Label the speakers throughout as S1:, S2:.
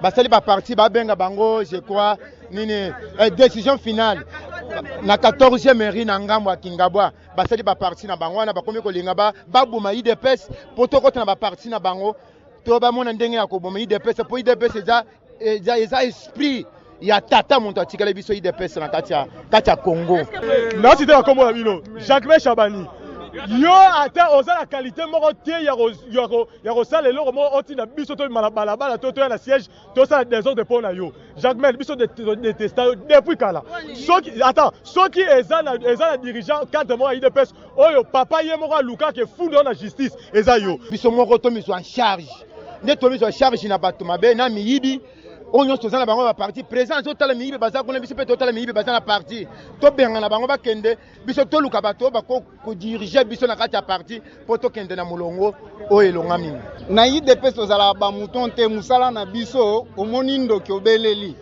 S1: basali ba parti ba benga bango je crois nini décision finale na 14e mairie na ngambo ya Kingabwa basali ba parti na bango wana bakomi kolinga ba boma IDPS poto kota na ba parti na bango to ba mona ndenge ya ko boma IDPS po IDPS eza esprit ya tata monto atikala biso IDPS na kati ya Congo
S2: na cité comme bino Jacques Chabani yo ata oza la qualité moko te ya kosala eloko moko oti na biso to balabala to ya na siège to ça des ordres pour na yo Jacques Mel biso de testa depuis kala soki eza na dirigeant cadre moko IDPS oyo papa ye moko luka ke fundo na justice eza yo
S1: biso moko to miso en charge nde to miso en charge na bato mabe na miyibi onyo to zana bango ba parti président zo tala miyibi baza kuna biso pe to tala miyibi baza na parti to benga na bango ba kende biso to luka bato ba ko diriger biso na kati ya parti po to kende na mulongo o elonga mingi
S3: na IDPS ozala ba mouton te musala na biso omoni ndoki obeleli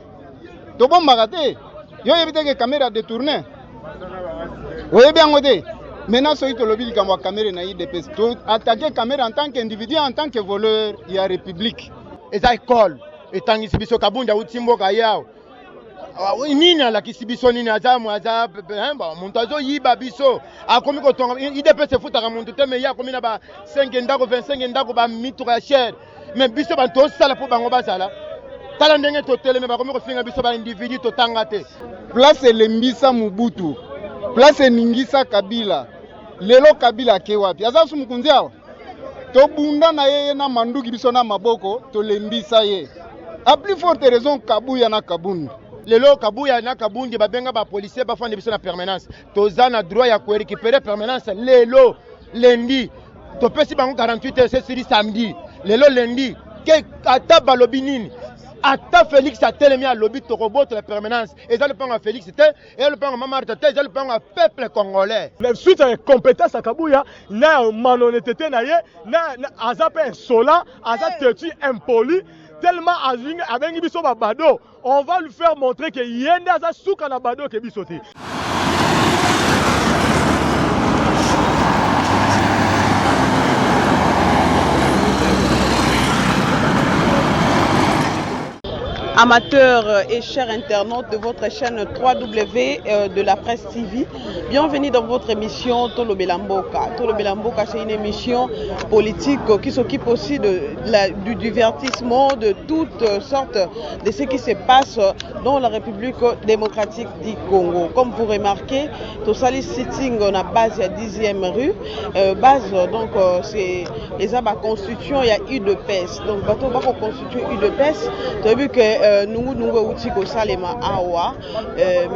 S3: to bombaka te yo yebite ke caméra détourner oyebi yango te maintenant soki tolobi likambo ya caméra na IDPS to attaquer caméra en tant qu'individu en tant que voleur ya république
S1: eza école etangisi biso kabunda utimboka yao nini alakisi biso nini aza muntu azoyiba biso akomi kotonga IDPS efutaka muntu te me ye akomi na ba 5 ndako 25 ndako ba mituka ya chere me biso bantu osala mpo bango bazala tala ndenge toteleme bakomi kofinga biso ba individu totanga te
S3: place elembisa Mobutu place eningisa Kabila lelo Kabila ke wapi aza su mukunzi awa tobunda na ye na manduki biso na maboko tolembisa ye a plus forte raison Kabuya na Kabundu
S1: lelo Kabuya na Kabundi babenga ba policier bafandi biso na permanence toza na droit ya ko récupérer permanence lelo lundi to pesi bango 48 heures c'est samedi lelo lundi ke ata balobi nini ata Félix atelemi a lobi to robot la permanence et ça le pango Félix était et le pango Mamar était le pango peuple congolais
S2: suite à compétence à Kabuya na malhonnêteté na ye na azape insolent azateti impoli tellement avec biso bado on va lui faire montrer que yende aza suka na bado ke biso te.
S4: Amateurs et chers internautes de votre chaîne 3W de la Presse TV, bienvenue dans votre émission Tolo Belamboka. Tolo Belamboka, c'est une émission politique qui s'occupe aussi du divertissement, de toutes sortes de ce qui se passe dans la République démocratique du Congo. Comme vous remarquez, Tosali sitting on a base à 10e rue, base donc c'est les abats constituants, il y a UDPS. Donc bateau va constituer UDPS, tu as vu que nous outiko salema awa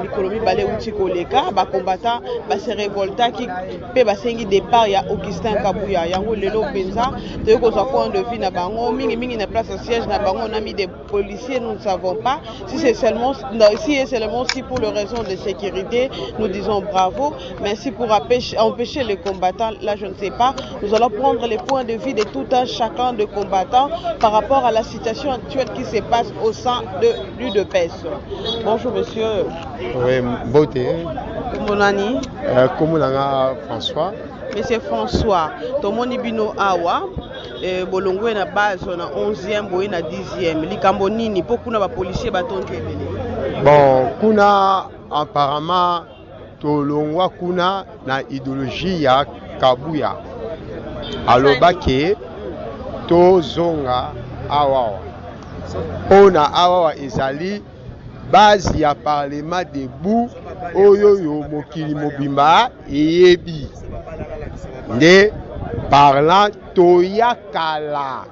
S4: mikolomi bale outiko leka ba combattant ba se révolta qui pe ba sengi départ ya Augustin Kabuya yango lelo penza te ko sa point de vue na bango mingi na place au siège na bango on a mis des policiers, nous ne savons pas si c'est seulement si pour les raisons de sécurité nous disons bravo, mais si pour empêcher les combattants là je ne sais pas. Nous allons prendre les points de vue de tout un chacun de combattants par rapport à la situation actuelle qui se passe au sein de l'UDPS. Bonjour monsieur.
S5: Oui, beauté.
S4: Monani.
S5: Komunanga François.
S4: Monsieur François, tomoni bino awa bolongo na base na 11e boye na 10e. Likambo nini po kuna ba policier batonke ebele.
S5: Bon, kuna apparemment tolongwa kuna na idéologie ya Kabuya. Alobake tozonga awa. Pona awa ezali base ya parlement debout oyo yo mokili mobimba eyebi nde parlant toyakala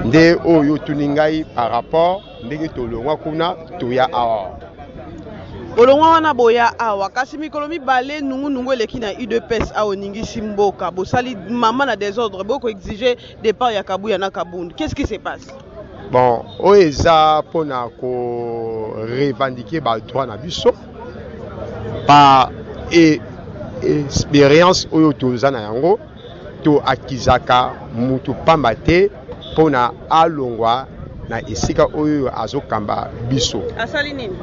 S5: nde oyo tuningai par rapport ndenge tolongwa kuna toya awa
S4: bolongwa wana boya awa kasi mikolo mibale nungu eleki na UDPS awo ningisi mboka bosali mama na désordre boko exiger départ ya Kabuya na Kabundu. Qu'est-ce qui se passe?
S5: Bon, oeza pona ko revendiquer ba droit na biso par expérience oyo toza na yango to akizaka mutu pamba te pona alongwa na esika oyo azokamba biso.
S4: Asali nini?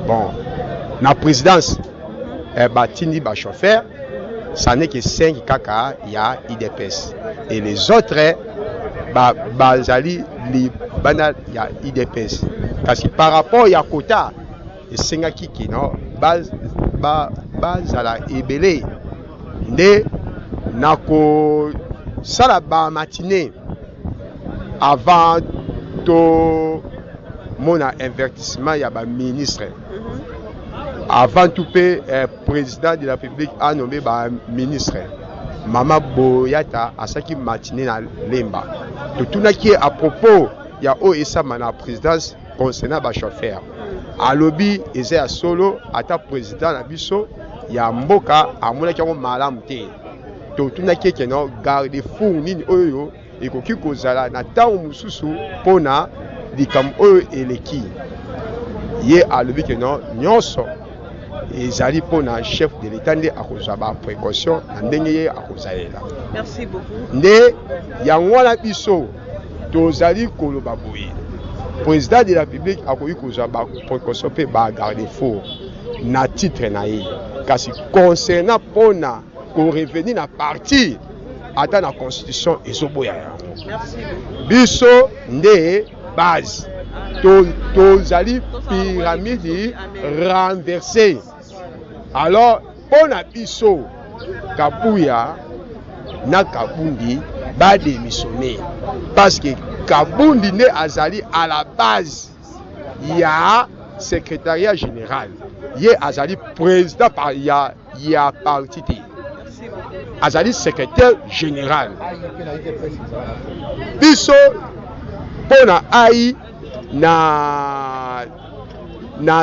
S5: Bon, la présidence, batini ba chauffeur, ça n'est que 5 kaka ya IDPS. Et les autres, bazali libanda ya IDPS kasi par rapport ya quota esengaki kino bazala ebele nde nakosala bamatinée avant to mona investissement ya baministre avant tout pe président de la République a nommé baministre Mama Boyata asaki matinée na lemba totunaki à propos ya oesama na présidence concernant ba chauffeur alobi eza ya solo ata président na biso ya mboka amonaki yango malamu te totunaki keno garde fou nini oyo ekoki kozala na ntango mosusu mpona likambo oyo eleki ye alobi keno nyonso ezali mpona chef de l'état nde akozwa baprécaution na ndenge ye akozalela.
S4: Merci beaucoup.
S5: Nde yango wana biso tozali koloba boye président de la République akoki kozwa baprécaution mpe bagarde fou na titre na ye kasi concernant mpona korevenir na parti ata na constitution ezoboya yango biso nde base tozali pyramide renversée. Alors mpona biso Kabuya na Kabundi ba démissionner parce que Kabundi ne azali à la base ya secrétariat général ye azali président par ya parti azali secrétaire général biso pona ai na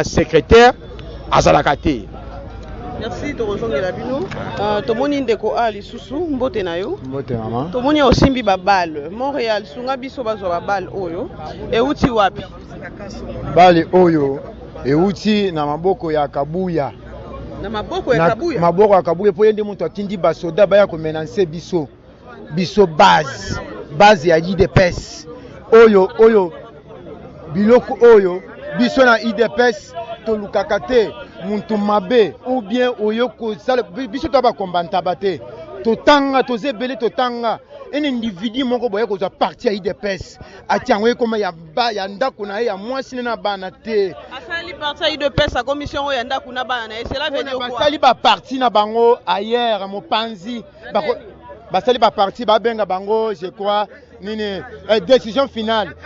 S5: secrétaire azalaka te.
S4: Merci de rejoindre la bino. Tomoni ndeko ali susu mbote na yo.
S1: Mbote mama.
S4: Tomoni osimbi ba balle. Montréal sunga biso bazo ba balle oyo. Euti wapi?
S1: Balle oyo euti na maboko ya Kabuya.
S4: Na maboko ya Kabuya.
S1: Maboko ya Kabuya po yende muntu atindi basoda baya ko menancer biso. Biso base ya IDPS. Oyo biloko oyo biso na IDPS tolukaka te muntu mabe ou bien oyo ko sala biso to ba kombanta bate totanga tozebele totanga un individu moko boye ko za parti ya IDPS atiango ekoma ya ndako na ya mwasi na bana te
S4: asali parti ya IDPS a commission oyo ya ndako na bana et cela veut dire quoi
S1: basali ba parti na bango ailleurs mopanzi basali ba parti ba benga bango je crois nini décision finale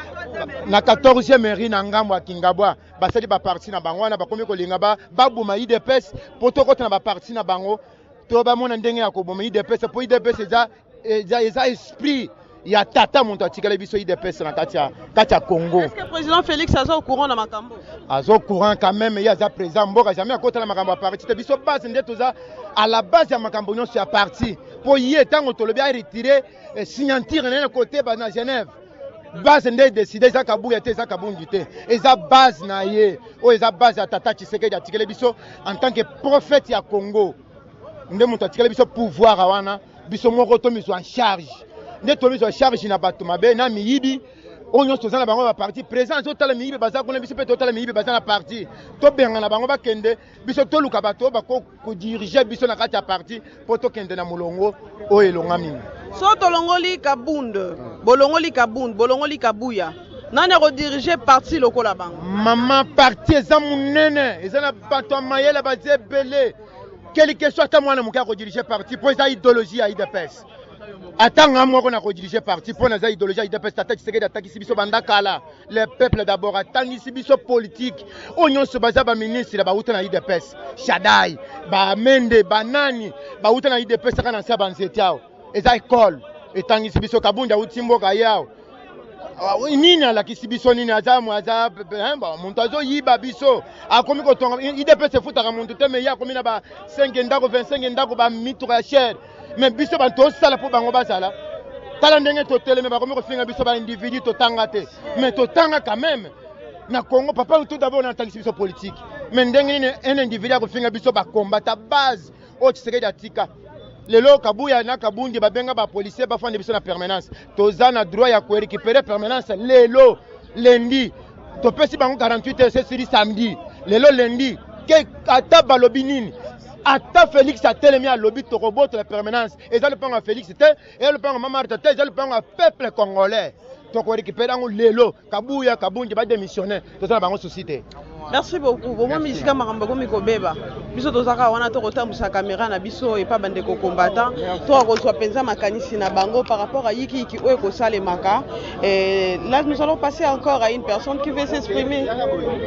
S1: na 14e mairie na ngambo ya Kingabwa basali ba parti na bango na bakomi kolinga babuma IDPS poto kota na ba parti na bango to ba mona ndenge ya koboma IDPS po IDPS eza esprit ya tata muntu atikala biso IDPS na kati ya Congo.
S4: Est-ce que le président Félix aza au courant na makambo?
S1: Aza au courant quand même, il y a za président mboka jamais akota na makambo ya parti te biso base nde toza à la base ya makambo nyonso ya parti po yé tango tolobi a retirer signature na côté ba na Genève. Base nde décider za Kabuya te za Kabundi te. Eza base na ye o eza base ya tata Tshisekedi atikala biso en tant que prophète ya Congo. Nde muntu atikala biso pouvoir wana biso moko to miso en charge. Nde to miso en charge na bato mabe na miyibi onyo tozana bango ba parti présent zo tala miyibi baza kuna biso pe to tala miyibi baza na parti to benga na bango bakende biso to luka bato ba ko diriger biso na kati ya parti po to kende na mulongo o elonga mingi
S4: so to longoli Kabund bolongoli Kabund bolongoli Kabuya nani ko diriger parti lokola bango
S1: mama parti eza munene eza na bato mayela baze belé quelque soit ta mwana muka ko diriger parti po eza idéologie ya IDPS atanga moko na ko diriger parti po na za idéologie ya IDPS tata Tshisekedi atakisi biso bandakala le peuple d'abord atangisi biso politique onyoso baza ba ministre ba uta na IDPS Shadai ba Mende banani ba uta na IDPS kana sa banzetiao eza école etangisi biso Kabunda utimboka yao nini alakisi biso nini aza muntu azo yiba biso akomi kotonga IDPS efutaka muntu te me ya akomi na ba 5 ndako 25 ndako ba mitoka ya cher mais biso bantu osala po bango bazala tala ndenge toteleme bakomi kofinga biso ba individu totanga te mais totanga quand même na Congo papa tout d'abord na tangisi biso politique mais ndenge nini un individu akofinga biso ba combattre base o Tshisekedi atika lelo Kabuya na Kabundi babenga ba policier ba fande biso na permanence toza na droit ya ko récupérer permanence lelo lundi to pesi bango 48 heures c'est samedi lelo lundi ke ata balobi nini ata Félix atelemi a lobby to robot la permanence et ça le pango Félix était et le pango Mama Tata et ça le pango peuple congolais toko récupérer ngo lelo kabuya kabunji ba démissionner to ça bango société.
S4: Merci beaucoup. Bon moi misika makambo ko mikobeba. Biso tozaka wana to kotambusa caméra na biso et pas bande ko combattant. To ko soit penza makanisi na bango par rapport à yiki oyo ko sale maka. Et là nous allons passer encore à une personne qui veut s'exprimer.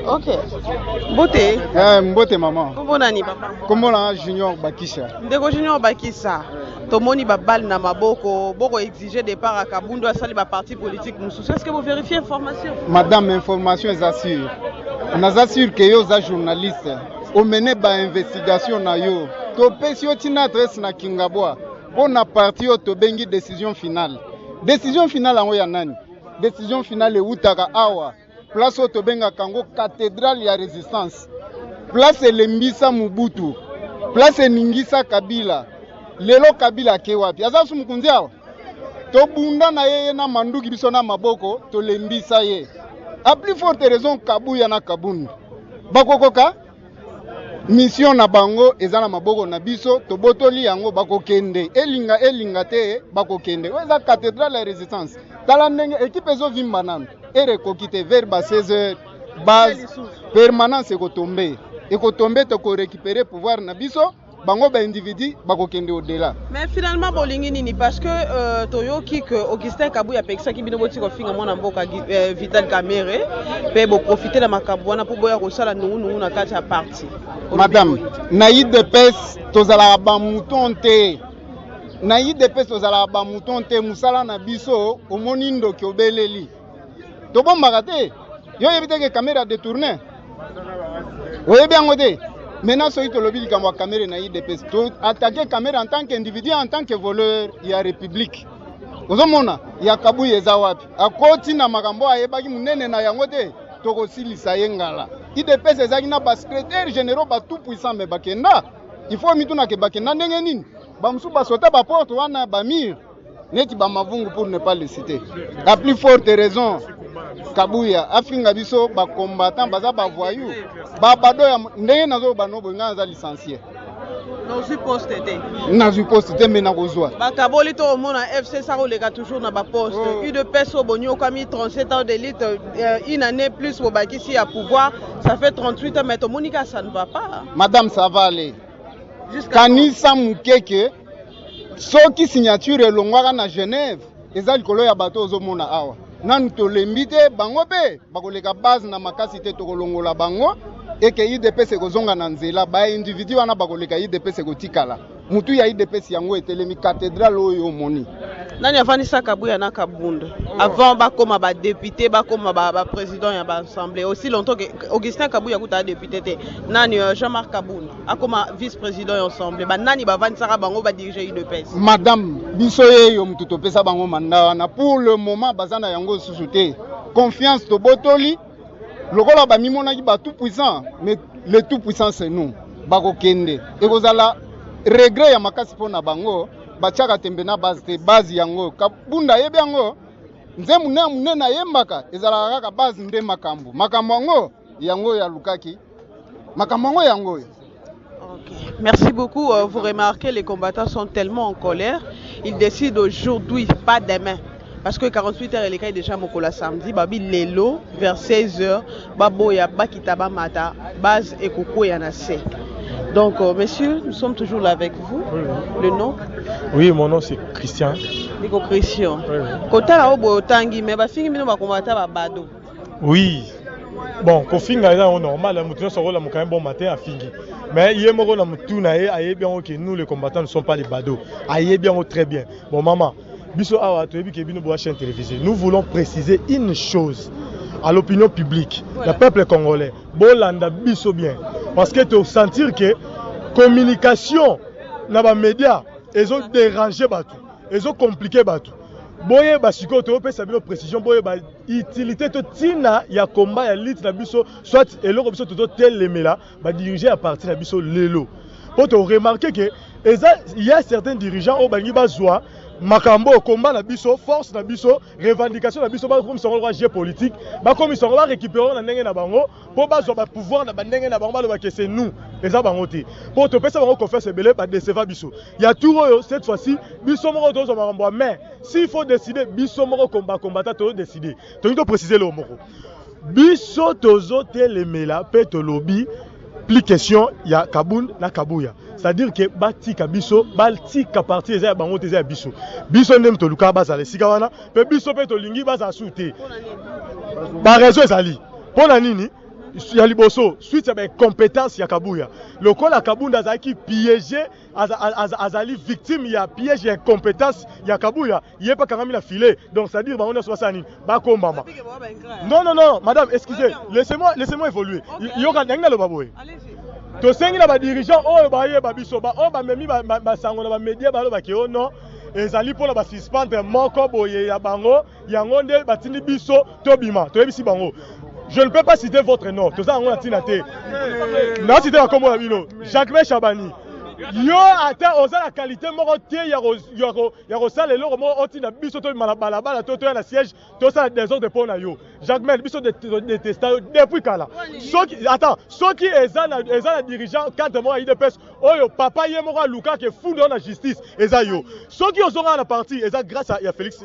S4: OK. Beauté.
S3: Mbote maman.
S4: Comment nani papa?
S3: Comment la Junior Bakissa?
S4: Ndeko Junior Bakissa. Tomoni babal na maboko, boko exiger départ à Kabundu à sali ba parti politique mususu. Est-ce que vous vérifiez information?
S3: Madame, information est assure. On a assure que yo za journaliste. On mène ba investigation na yo. To pesi yo tina adresse na Kingabwa. On a parti yo to bengi décision finale. Décision finale en ya nani? Décision finale e utaka awa. Place to benga kango cathédrale ya résistance. Place Lembisa Mobutu. Place Ningisa Kabila. Lelo Kabila ke wapi? Aza sumukunzi awa. To bunda na yeye na manduki biso na maboko to lembisa ye. A plus forte raison Kabuya na Kabundu. Bakokoka mission na bango eza na maboko na biso to botoli yango bakokende. Elinga te bakokende. Weza cathédrale la résistance. Tala ndenge équipe ezo vimba nanu. Ere kokite vers 16h base permanence ekotombe. Ekotombe to ko récupérer pouvoir na biso. Bango ba individu bakokende au-delà.
S4: Mais finalement bolingi nini parce que toyoki que Augustin Kabuya pekisa ki bino boti ko finga mwana mboka Vital Kamerhe pe bo profiter na makambo wana po boya ko sala nungu na kati ya parti.
S3: Madame, na IDPS tozala ba mouton te. Na IDPS tozala ba mouton te musala na biso omoni ndoki obeleli. To bombaka te. Yo yebite ke caméra détourné. Oye bien ngode. Maintenant, ce qui est le cas de caméra na IDPS, attaquer caméra en tant qu'individu, en tant que voleur, il y a République. Ozomona, il y a Kabuya Zawapi. A côté na makambo ayebaki munene na yangote, toko silisa yengala. IDPS ezaki na ba secrétaire généraux ba tout puissant me bakenda. Il faut mituna ke bakenda ndenge nini? Ba musu ba sota ba porte wana ba mire. Neti ba mavungu pour ne pas le citer. La plus forte raison Kabuya afinga biso ba combattant baza ba voyou. Ba bado ya ndenge nazo banobo ngaza licencié.
S4: Non suppose tété.
S3: Na suppose tété mena kozwa.
S4: Ba kaboli to mona FC ça roleka toujours na ba poste. UDPS obonyo kami 37 ans d'élite une année plus au bakisi à pouvoir, ça fait 38 ans mais to Monica ça ne va pas.
S3: Madame ça va aller. Kanisa mukeke soki signature elongwaka na Genève eza likolo ya bato ozomona awa. Nanu tolembi te bango pe bakoleka base na makasi te tokolongola bango eke IDPS ekozonga na nzela ba individu wana bakoleka IDPS ekotikala mutu ya IDPS yango etelemi cathédrale oyo omoni.
S4: Nani avanisa Kabuya na Kabundu avant bakoma ba député bakoma ba président ya ba assemblée aussi longtemps que Augustin Kabuya kuta député te nani Jean-Marc Kabundu akoma vice-président ya assemblée ba nani bavanisa bango ba diriger IDPS.
S3: Madame biso yeyo mutu topesa bango mandat wana pour le moment bazana yango susu te confiance to botoli lokola ba mimonaki ba tout puissant mais le tout puissant c'est nous bakokende ekozala regret ya makasi pona bango bachaka tembe na base te base yango Kabunda yebi yango nze munene na yembaka ezala kaka base nde makambo yango ya lukaki makambo yango.
S4: OK. Merci beaucoup. Vous remarquez les combattants sont tellement en colère, ils décident aujourd'hui pas demain. Parce que 48 heures, il est déjà mokola samedi, babi lelo vers 16h, baboya bakitaba mata, base et koko yanase. Donc, messieurs, nous sommes toujours là avec vous.
S2: Oui.
S4: Le nom?
S2: Oui, mon nom c'est Christian.
S4: Nico Christian.
S2: Côté
S4: là au tangi, mais bafingi bino bakomata babado.
S2: Oui. Bon, kofinga là on normal, la mouton sort là quand même bon matin à fingi. Mais il y a moko la mouton aye bien que nous les combattants ne sommes pas les badauds. Aye bien très bien. Bon maman, biso awa toyebi ke bino bo chaîne télévisée. Nous voulons préciser une chose à l'opinion publique, le peuple congolais. Bolanda biso bien. Parce que tu sentir que communication na ba médias, ils ont dérangé batou, ils ont compliqué batou. Boye basiko to pesa bino précision boye ba utilité to tina ya combat ya lit na biso soit eloko biso to telemela ba diriger à partir na biso lelo. Pour te remarquer que il y a certains dirigeants au bangi bazwa makambo combat na biso force na biso revendication na biso ba comme son roi géopolitique ba comme ils sont récupérer na ndenge na bango pour bazwa ba pouvoir na ndenge na bango ba que c'est nous eza bango te po topesa bango confiance ebele badeceva biso ya tour oyo cette fois-ci biso moko tozwa makambo ya mais s'il faut décider biso moko kombata tozodécide tolingi toprécise lelo moko biso tozotelemela mpe tolobi plus question ya Kabund na Kabuya. C'est-à-dire que batika biso, batika parti eza bango te eza biso. Biso ndem to luka bazala sika wana, pe biso pe to lingi baza soute. Ba raison ezali. Pona nini? Ya liboso, suite ya compétence ya Kabuya. Le col à Kabund azaki piégé, azali victime ya piège ya compétence ya Kabuya. Il est pas quand même la filet. Donc c'est-à-dire ba on est 60 ba kombama. Non, madame, excusez, laissez-moi évoluer. Yoka ndanga lo baboye. To sengi na ba dirigeant oyo ba ye ba biso ba o ba memi ba sango na ba media ba lo ba ke o non ezali pona ba suspendre moko boye ya bango yango nde batindi biso to bima to yebisi bango. Je ne peux pas citer votre nom. Tout ça on a tinate. Non citer comme on a bino. Jacques Chabani. Yo ata oza la qualité moko tie ya rosala lelo mo otina biso to balabala to na siège to ça des autres pona yo Jacques Mel biso de testa depuis kala soki eza na dirigeant quand moi IDPS oyo papa ye moko luka ke fundo na justice eza yo soki ozonga na parti eza grâce à Félix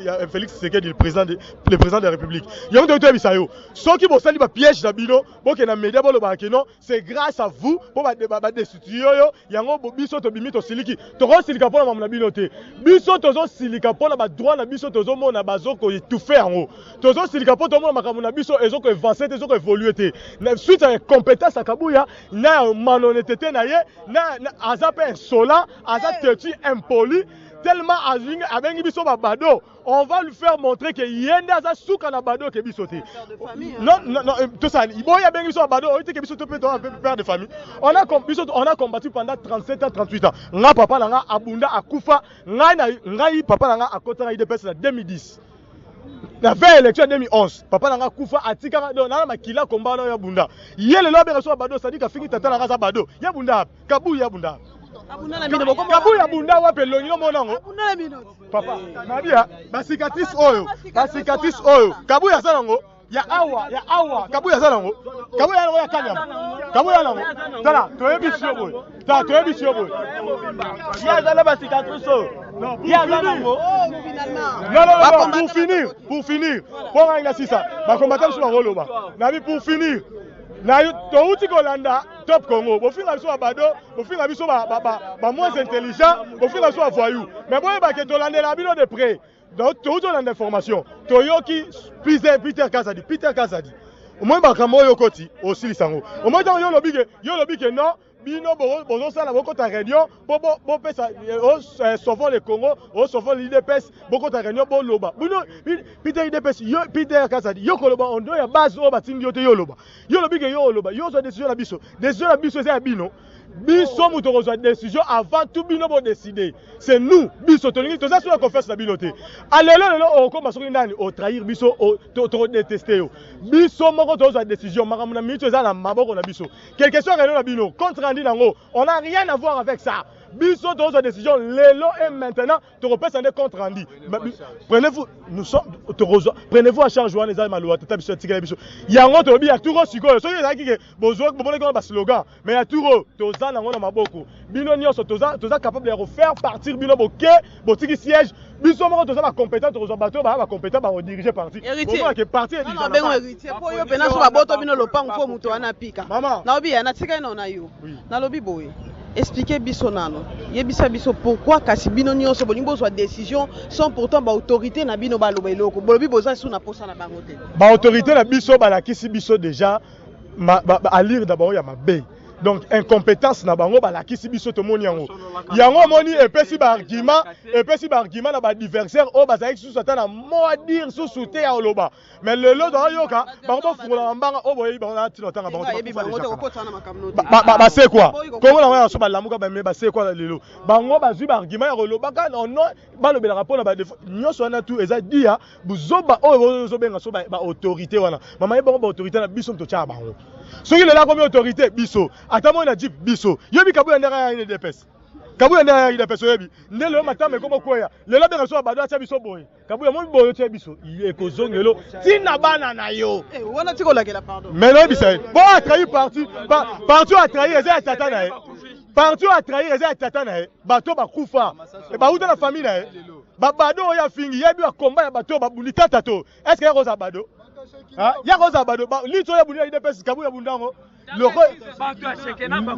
S2: Tshisekedi le président de la République yango de tebisa yo soki bo sali ba piège na bino bo ke na media bo lo ba ke non c'est grâce à vous pour ba destituer yo yango biso to bimi to siliki to ko silika pona mamuna bino te biso tozo silika pona ba droit na biso tozo mona bazoko étouffer yango tozo silika pona to mona makamuna na biso ezoko avancer te ezoko évoluer te suite à compétence à Kabuya na malhonnêteté na ye na azape insolent azap têtu impoli tellement abengi biso babado on va lui faire montrer que yenda za souka na bado ke biso te non tout ça iboya bengi biso babado o te ke biso to pe père de famille on a combattu pendant 37 ans 38 ans nga papa na nga abunda akufa ngai papa na nga akota na IDPS na 2010 na 20 élection 2011 papa na nga kufa atika do na makila komba na ya bunda yele lo be so bado sadi ka fingi tata na nga za bado ya bunda Kabuya bunda Kabuya bunda wape longi no monango papa na bia ba cicatrice oyo Kabuya sanango ya awa Kabuya sanango Kabuya no ya kanya Kabuya nango tala toyebi sio boy ya zala ba cicatrice oyo ya sanango non pour finir pour nga sisa ba combattant sur roloba na bi pour finir na to uti kolanda top Congo bo finga biso bado bo finga biso ba moins intelligent bo finga biso voyou mais boye ba ke to landela bino de près donc to uti landa information to yoki Peter Kazadi au moins ba kamo yokoti aussi lisango au moins yo lobi ke non bino bozo sala boko ta réunion bo pesa sauvons le Congo sauvons l'IDPS boko ta réunion bo loba bino Peter IDPS yo Peter Kazadi yo koloba ondo ya base o batindi yo te yo loba yo lobi ke yo loba yo zo décision na biso c'est ya bino biso muto kozwa décision avant tout bino bo décider c'est nous biso tolingi toza sur la confiance na bino te alelo o ko masoki ndani o trahir biso to détester yo biso moko tozwa décision makamuna minute eza na maboko na biso quelque chose réunion na bino contre andi nango on n'a rien à voir avec ça biso tozwa décision lelo et maintenant to repesa ndé contre andi prenez-vous à charge wana eza maluwa tata biso tikela biso yango to bi ya turo sikoyo soki ezaki ke bozo bobone ko ba slogan mais ya turo toza nango na maboko bino nyonso toza capable de refaire partir bino boke botiki siège biso moko toza ba compétent toza bato ba compétent ba diriger parti bongo ke parti est
S4: déjà bengo héritier po yo pena so ba boto bino lopango fo muto wana pika na obi na tika ina na yo na lobi boye expliquez biso nano yebisa biso pourquoi kasi bino nyonso bolingi bozwa décision sans pourtant ba autorité na bino baloba eloko bolobi boza sous na posa na bango te
S2: ba autorité na biso balakisi biso déjà à lire d'abord ya mabe donc incompétence na bango balakisi biso to moni yango moni epesi ba argument na ba adversaire o bazaki sous ata na mo à dire sous souté ya oloba mais le lot do yoka bango fungula mbanga o boyi bango na tino tanga bango ba c'est quoi comment na wana so ba lamuka ba me ba c'est quoi lelo bango bazui ba argument ya oloba ka non ba lobela rapport na ba nyonso na tout eza dia buzoba o zo benga so ba autorité wana mama bango ba autorité na biso to tia bango soki lela comme autorité biso atamo na jeep biso yobi Kabuya ndaka ya IDPS Kabuya na ida peso yebi. Ndelo matame komo koya. Lelo be so abado acha biso boy. Kabuya mo boyo che biso. Iye ko zongelo. Tina bana na yo.
S4: Eh, wana tiko la pardon.
S2: Mais non bisa. Bon a trahi parti. Parti a trahi eza tata na. Parti a trahi eza tata na. Bato ba kufa. E ba uta na famille na. Babado ya fingi yebi wa komba ya bato ba bulita tato. Est-ce que ya koza bado? Ah, ya koza bado. Lito ya bulia ide pesi Kabuya bundango.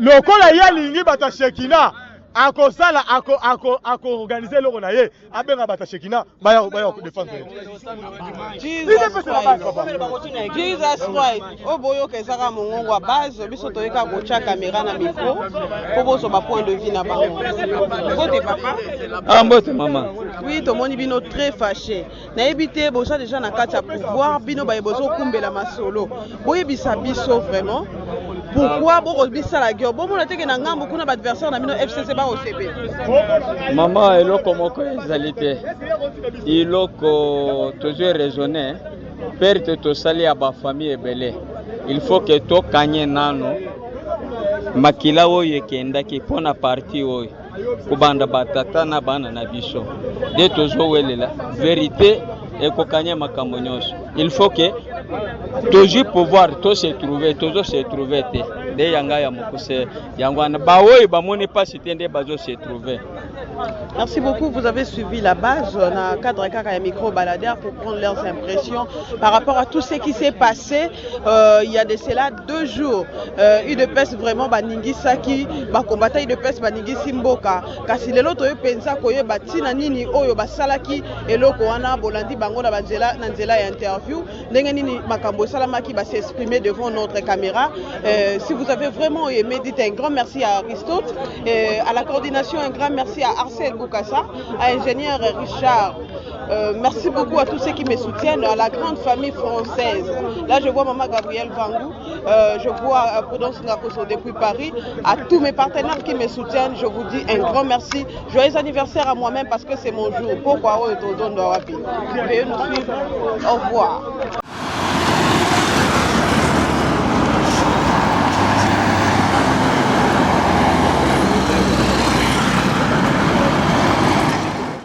S2: Lokola ya lingi bata Shekina. Ako sala ako organiser loko na ye abenga bata Shekina baya ko défendre.
S4: Jesus Christ. Oboyo ke saka mongongo wa base biso toyeka kocha caméra na micro po boso ba point de vue na bango. Bote papa.
S6: Ah mbote maman.
S4: Oui, to moni bino très fâché. Na ebité bosa déjà na kati ya pouvoir bino ba bozo kumbela masolo. Boyebisa biso vraiment. Pourquoi boko bisa la gueule? Bon on teke na ngambo kuna ba adversaire na bino FCC ba OCP.
S6: Maman eloko moko ezali te. Iloko toujours raisonner. Perte to sali ya ba famille ebele. Il faut que to kanye nano. Makila oyo ekendaki pona parti oyo. Kubanda batata na bana na biso. De tozo welela. Vérité ekokanye makambo nyonso. Il faut que toujours pouvoir to se trouver te. De yanga ya mokuse yangwana ba oyo ba moni pas sitende bazo se trouver.
S4: Merci beaucoup. Vous avez suivi la base dans le cadre de micro baladeur pour prendre leurs impressions par rapport à tout ce qui s'est passé. Il y a de cela 2 jours. UDPS vraiment baningi saki ba combattant UDPS baningi simboka. Kasi lelo to pensa koye batina nini oyo basalaki eloko wana bolandi bango na banzela na nzela ya interview. Ndenge nini makambo salamaki ba s'exprimer devant notre caméra. Si vous avez vraiment aimé, dites un grand merci à Aristote, à la coordination un grand merci à Arcel Boukassa, à l'ingénieur Richard. Merci beaucoup à tous ceux qui me soutiennent, à la grande famille française. Là, je vois Maman Gabrielle Vangou, je vois Prudence Ngakoso depuis Paris. À tous mes partenaires qui me soutiennent, je vous dis un grand merci. Joyeux anniversaire à moi-même parce que c'est mon jour. Pourquoi Veuillez nous suivre. Au revoir.